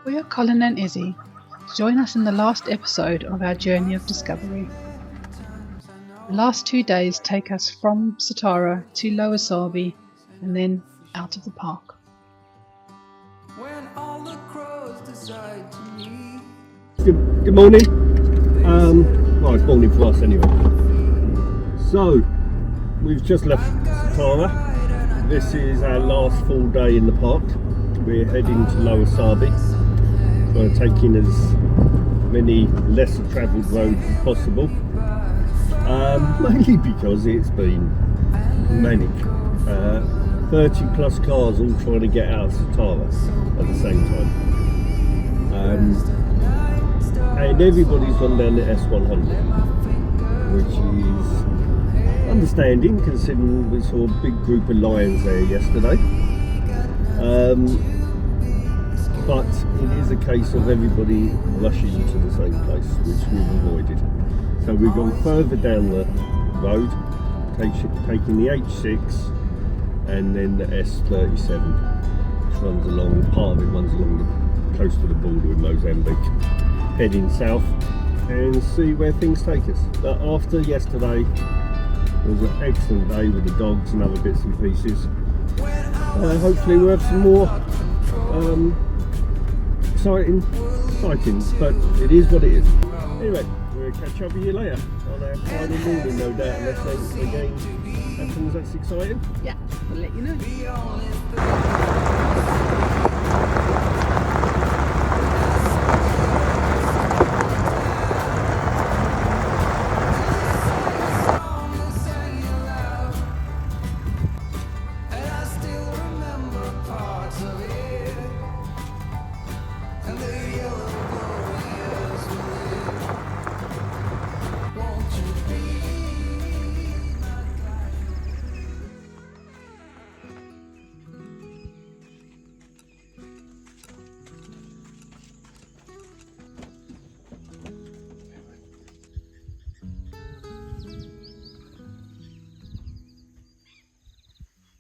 We are Colin and Issy. Join us in the last episode of our journey of discovery. The last 2 days take us from Satara to Lower Sabie and then out of the park. Good morning. Well, it's morning for us anyway. So, we've just left Satara. This is our last full day in the park. We're heading to Lower Sabie. We're taking as many lesser travelled roads as possible. Mainly because it's been manic. 30 plus cars all trying to get out of Satara at the same time. And everybody's gone down the S100, which is understanding considering we saw a big group of lions there yesterday. But it is a case of everybody rushing to the same place, which we've avoided. So we've gone further down the road, taking the H6 and then the S37, which runs along, part of it runs along the coast of the border with Mozambique, heading south and see where things take us. But after yesterday, it was an excellent day with the dogs and other bits and pieces. Hopefully we'll have some more exciting sightings, but it is what it is. Anyway, we'll catch up with you later on our final morning, no doubt, unless something again happens that's exciting. Yeah, we'll let you know.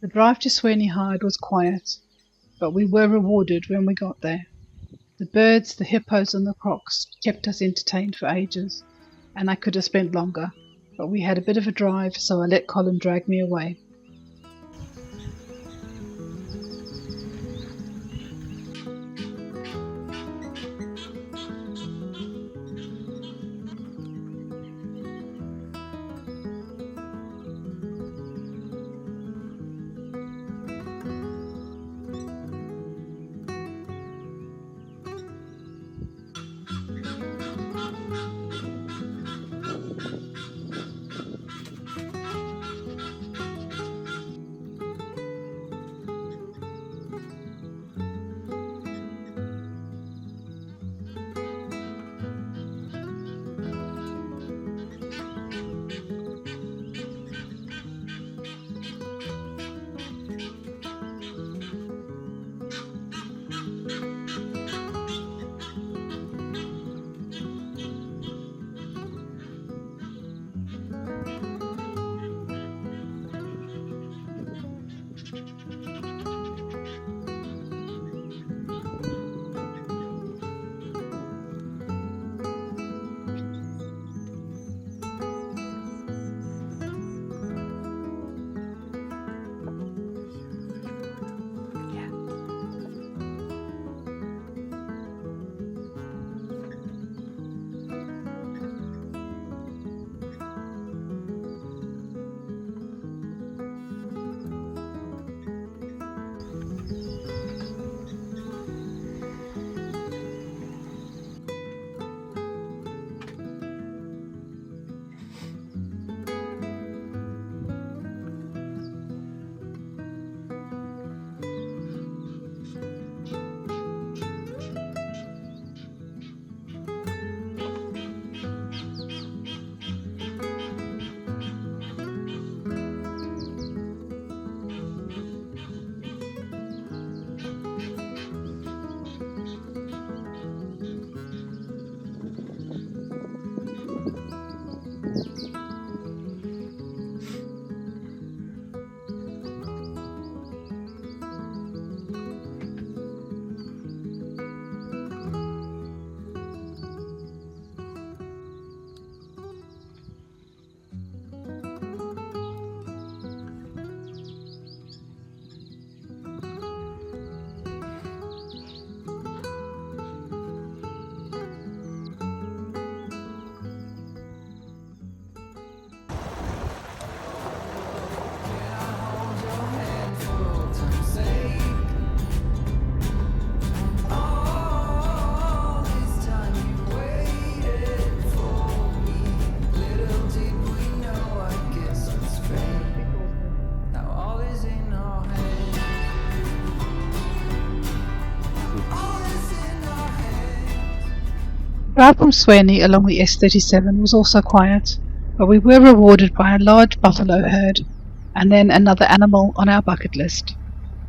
The drive to Sweeney Road was quiet, but we were rewarded when we got there. The birds, the hippos and the crocs kept us entertained for ages, and I could have spent longer, but we had a bit of a drive, so I let Colin drag me away. drive from Sweeney along the S37 was also quiet, but we were rewarded by a large buffalo herd, and then another animal on our bucket list,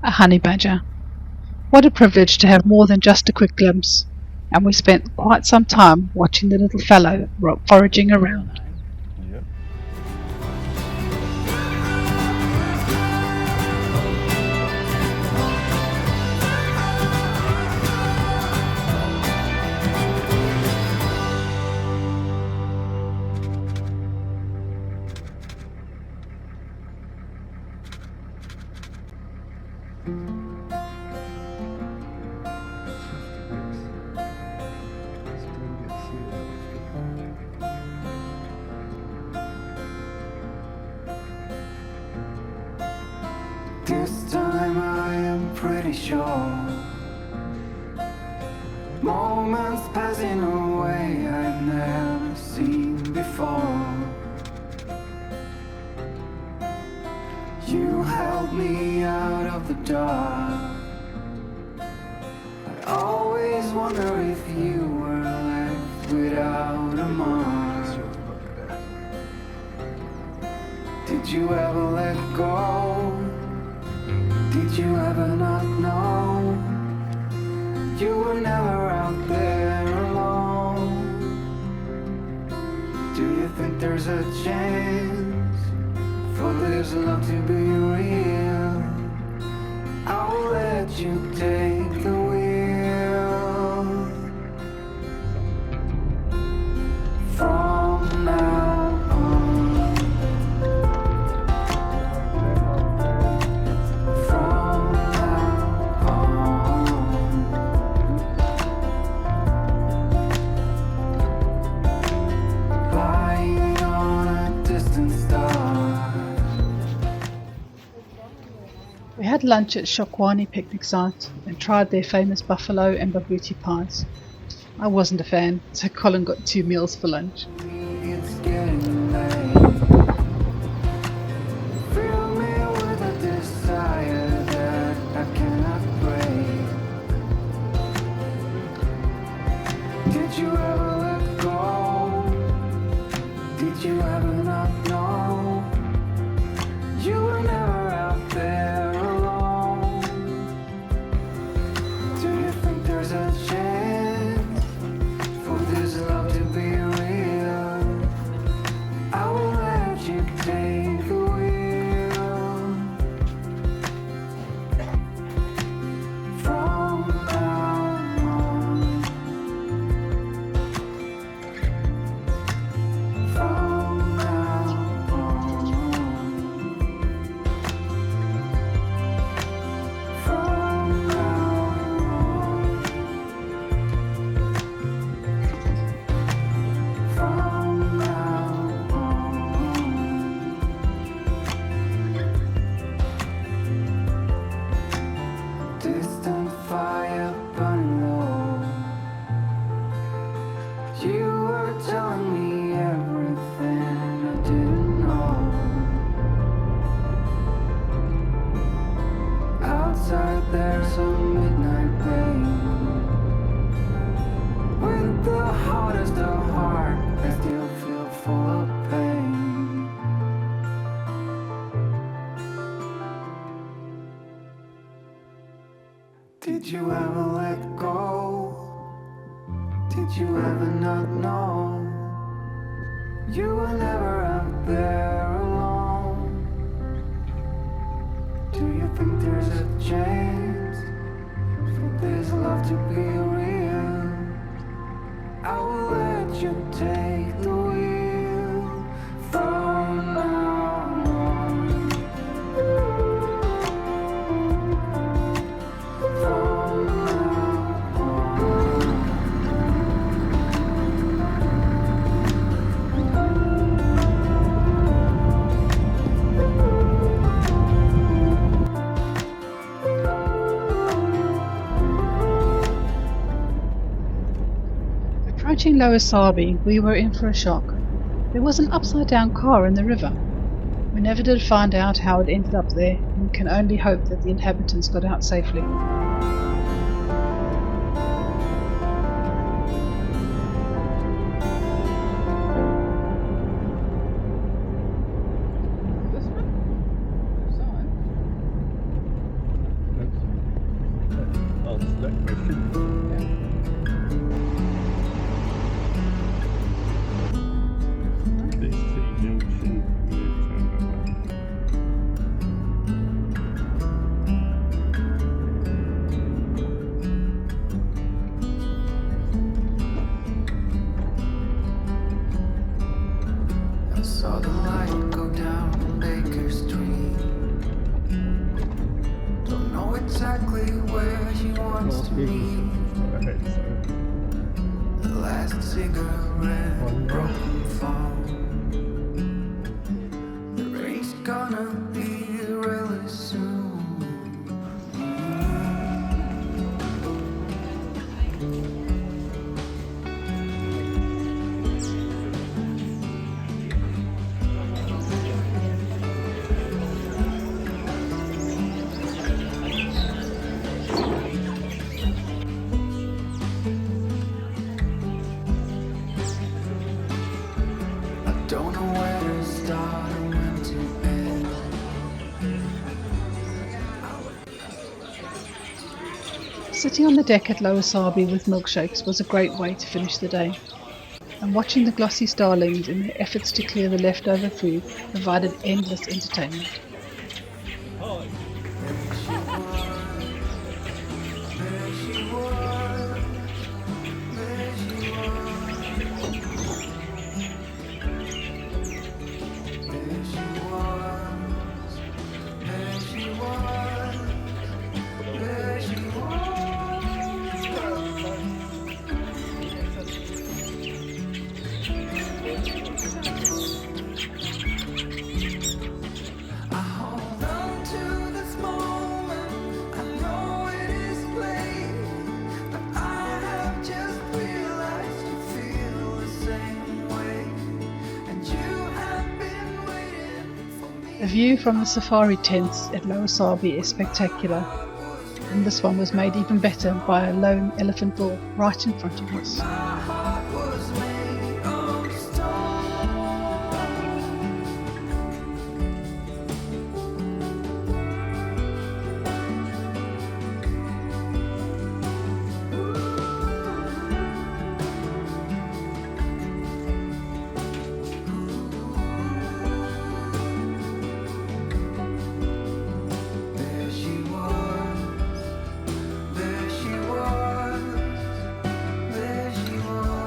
a honey badger. What a privilege to have more than just a quick glimpse, and we spent quite some time watching the little fellow foraging around. This time I am pretty sure. Moments passing away I've never seen before. You held me out of the dark. I always wonder if you were left without a mark. Did you ever let go? Did you ever not know? You were never out there alone. Do you think there's a chance for this love to be real? I will let you take the wheel. From now on. From now on. Lying on a distant star. We had lunch at Tshokwane picnic site and tried their famous buffalo and babuti pies. I wasn't a fan, so Colin got 2 meals for lunch. It's getting late. Fill me with a desire that I cannot break. Did you ever let go? Did you ever not know? You were never out there alone. Do you think there's a chance for this love to be real? I will let you take the wheel. From now on. From now on. From now on. From now on. Distant fire burning low. You were telling me everything I didn't know. Outside there's a midnight rain. With the hardest of heart, I still feel full of pain. Did you ever let go? Did you ever not know? You were never out there alone. Do you think there's a chance for this love to be real? I will let you take the wheel. From now on. From now on. Approaching Lower Sabie, we were in for a shock. There was an upside-down car in the river. We never did find out how it ended up there, and we can only hope that the inhabitants got out safely. exactly where she wants Last to be. business ahead, so The last cigarette, broken phone. The rain's gonna be really soon. I don't know where to start or when to end. Sitting on the deck at Lower Sabie with milkshakes was a great way to finish the day, and watching the glossy starlings in their efforts to clear the leftover food provided endless entertainment. There she was, there she was, there she was, there she was, there she was. I hold on to this moment. I know it is late, but I have just realized you feel the same way, and you have been waiting for me. The view from the safari tents at Lower Sabie is spectacular, and this one was made even better by a lone elephant bull right in front of us. My heart was made of stone. There she was, there she was, there she was,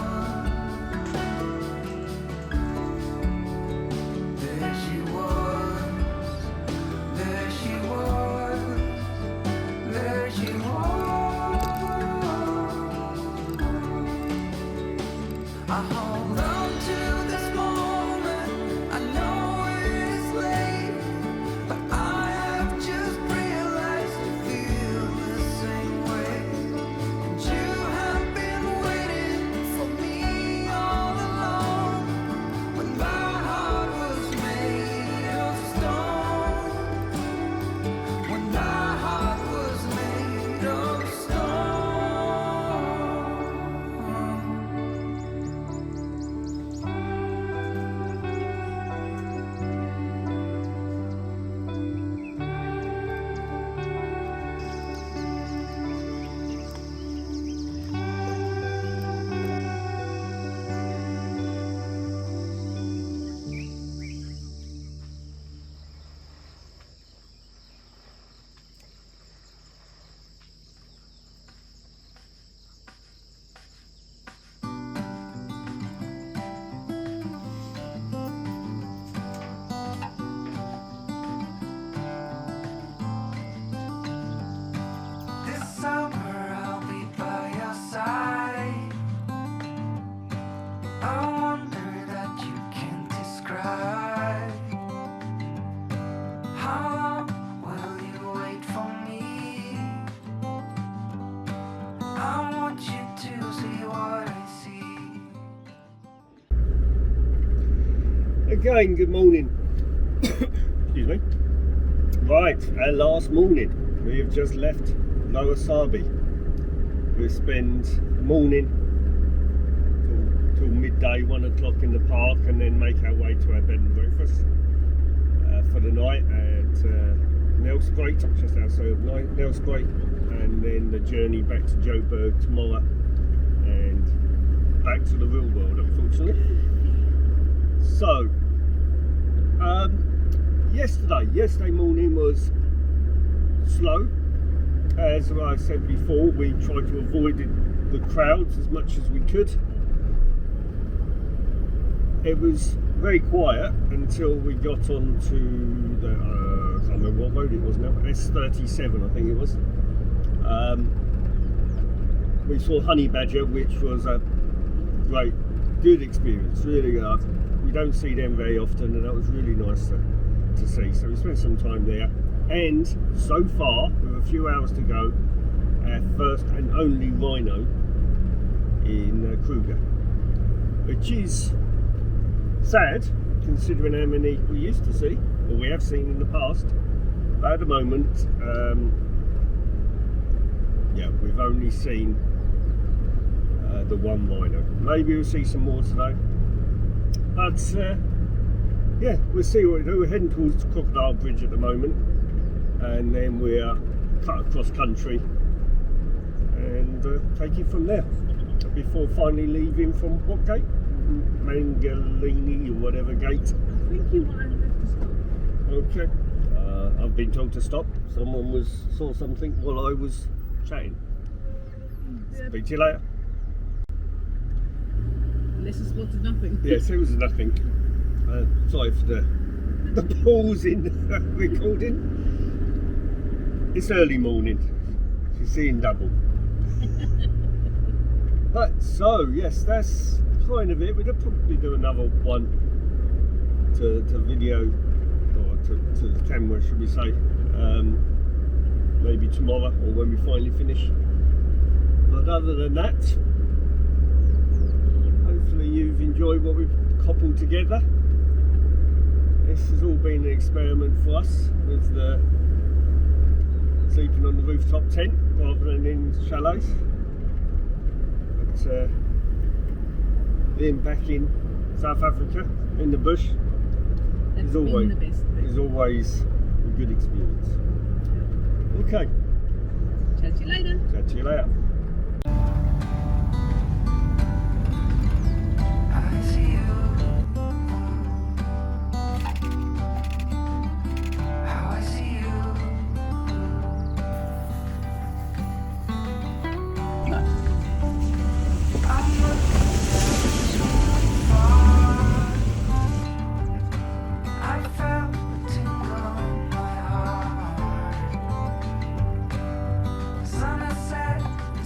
there she was, there she was, there she was. I hold on to this moment. I know it is late, but I have just realized you feel the same way, and you have been waiting for me all along. When my heart was made of stone, when my heart was made of stone. This summer I'll be by your side. A wonder that you can't describe. How long will you wait for me? I want you to see what I see. again, good morning. Excuse me. Right, our last morning. We have just left Lower Sabie. We'll spend morning till midday, 1 o'clock in the park, and then make our way to our bed and breakfast for the night at Nelspruit, just outside of Nelspruit, and then the journey back to Johannesburg tomorrow and back to the real world, unfortunately. So, yesterday morning was slow. As I said before, we tried to avoid the crowds as much as we could. It was very quiet until we got on to the, I can't remember what road it was now, S37 I think it was. We saw honey badger, which was a great, good experience. Really good. We don't see them very often, and that was really nice to see. So we spent some time there, and so far, with a few hours to go, our first and only rhino in Kruger, which is sad considering how many we used to see, or we have seen in the past. But at the moment, yeah, we've only seen the one rhino. Maybe we'll see some more today, but yeah, we'll see what we do. We're heading towards Crocodile Bridge at the moment, and then we're cut across country and take it from there before finally leaving from what gate? Mangalini or whatever gate. I think you might have to stop. Okay. I've been told to stop. Someone saw something while I was chatting. Yeah. Speak to you later. Unless it's spotted nothing. Yes, it was nothing. Sorry for the pause in recording. It's early morning. She's seeing double. But so yes, that's kind of it. We'll probably do another one to video, or to the camera, should we say, maybe tomorrow or when we finally finish. But other than that, hopefully you've enjoyed what we've cobbled together. This has all been an experiment for us, with the sleeping on the rooftop tent rather than in chalets. But being back in South Africa in the bush That's is always been the best. a good experience. Okay, Chat to you later. catch you later. I see you. How I see you. I'm looking too far. I felt the tingle in my heart. The sun has set, the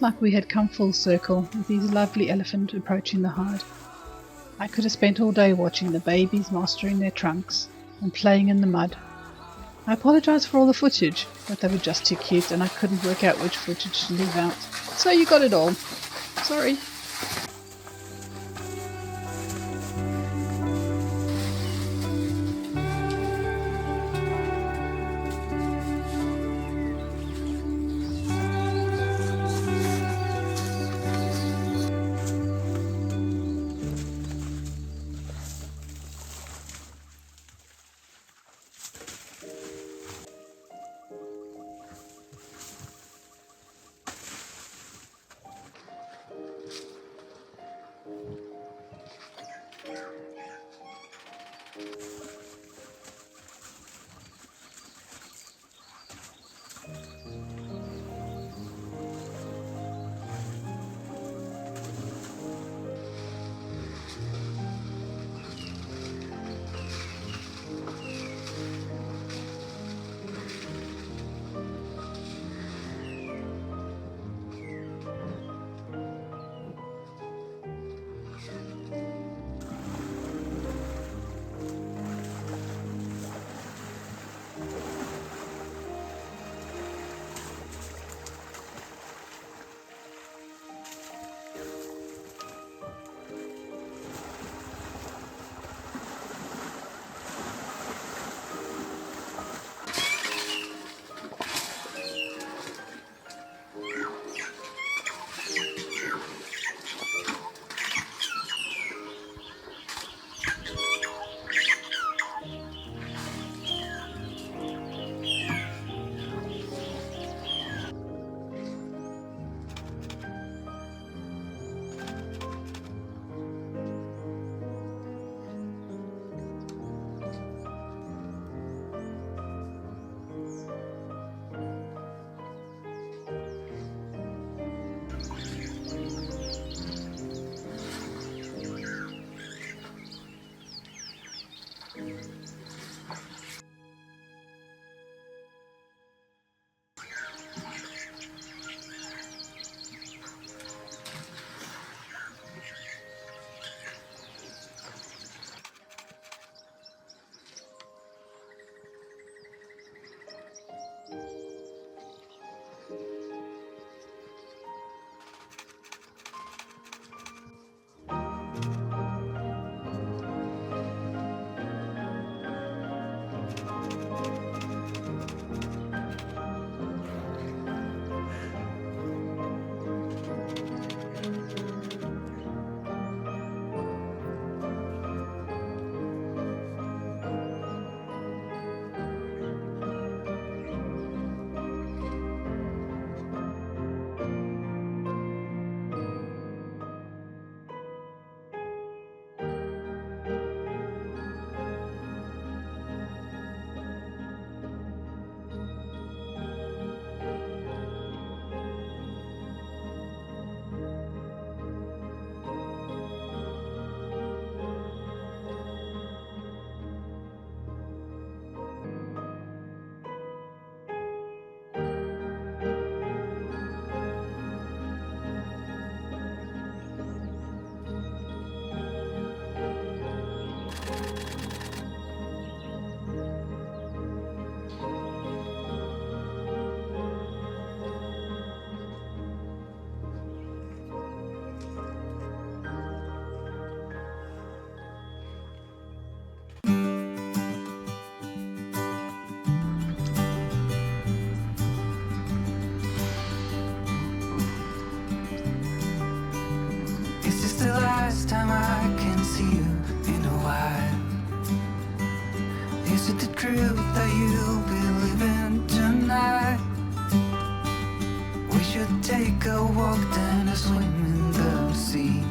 like we had come full circle with these lovely elephants approaching the hide. I could have spent all day watching the babies mastering their trunks and playing in the mud. I apologise for all the footage, but they were just too cute and I couldn't work out which footage to leave out. So you got it all. Sorry. last time I can see you in a while. Is it the truth that you'll be living tonight? We should take a walk, then a swim in the sea.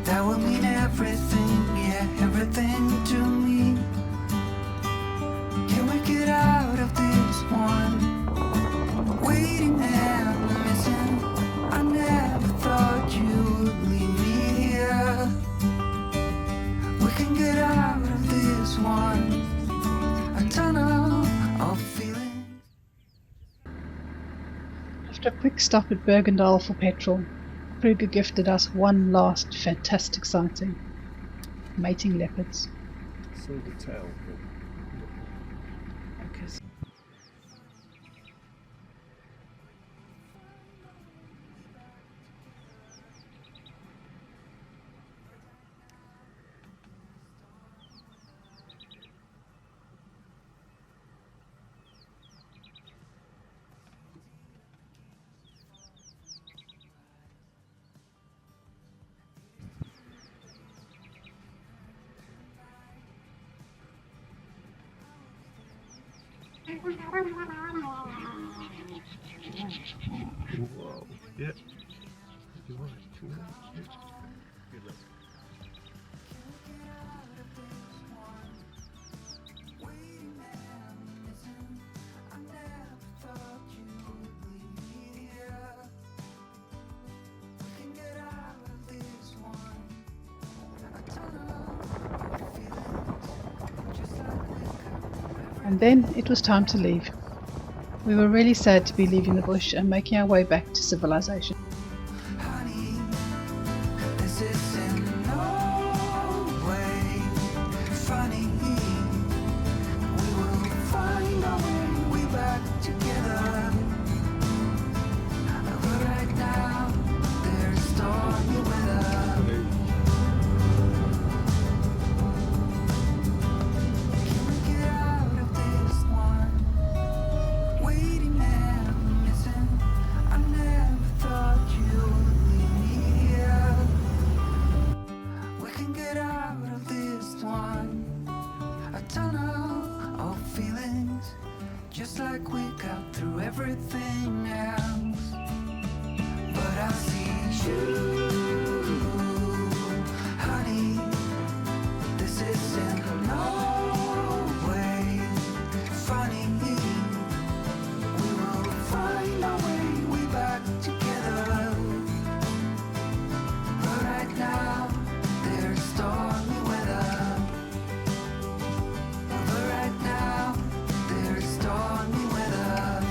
That will mean everything, yeah, everything to me. Can we get out of this one? Waiting and missing. I never thought you would leave me here. We can get out of this one. A tunnel of feeling. After a quick quick stop at Bergendal for petrol, Kruger gifted us one last fantastic sighting. Mating leopards. See the tail. Okay. Whoa. Yeah. You're right. Good luck. And then it was time to leave. We were really sad to be leaving the bush and making our way back to civilization. Honey, this is in no way funny. We will find our way back together. But right now, there's stormy weather. Can we get out of this one? Waiting and missing. I never thought you would leave me here. We can get out of this one. A tunnel of feelings, just like we got through everything else. But I see you, honey. This isn't no way funny. We will find our way back together. But right now, there's stormy weather. But right now, there's stormy weather.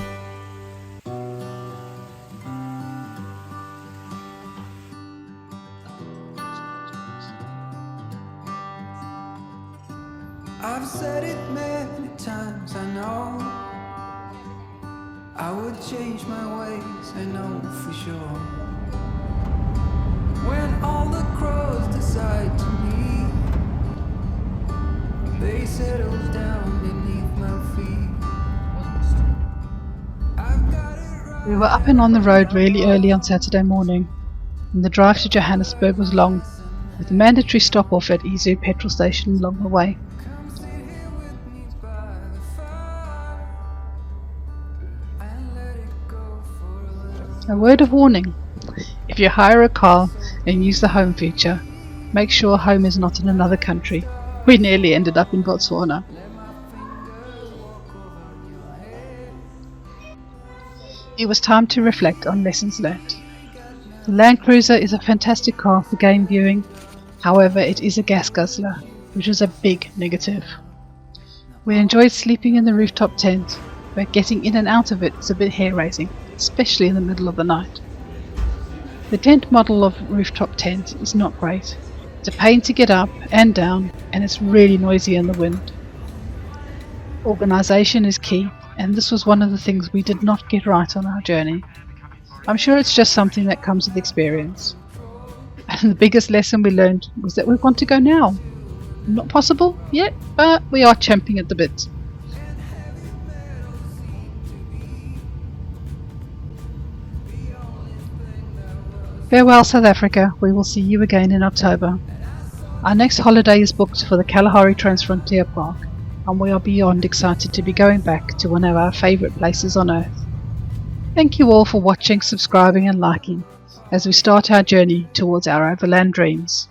I've said it many times, I know. I would change my ways, I know for sure. When all the crows decide to meet, they settle down beneath my feet. I've got it right. We were up and on the road really early on Saturday morning, and the drive to Johannesburg was long, with a mandatory stop off at Issy petrol station along the way. Come sit here with me by the fire and let it go for a little. A word of warning: if you hire a car and use the home feature, make sure home is not in another country. We nearly ended up in Botswana. It was time to reflect on lessons learnt. The Land Cruiser is a fantastic car for game viewing, however it is a gas guzzler, which was a big negative. We enjoyed sleeping in the rooftop tent, but getting in and out of it is a bit hair-raising, especially in the middle of the night. The tent model of rooftop tent is not great. It's a pain to get up and down, and it's really noisy in the wind. Organisation is key, and this was one of the things we did not get right on our journey. I'm sure it's just something that comes with experience. And the biggest lesson we learned was that we want to go now. Not possible yet, but we are champing at the bit. Farewell South Africa, we will see you again in October. Our next holiday is booked for the Kalahari Transfrontier Park, and we are beyond excited to be going back to one of our favourite places on earth. Thank you all for watching, subscribing and liking as we start our journey towards our Overland dreams.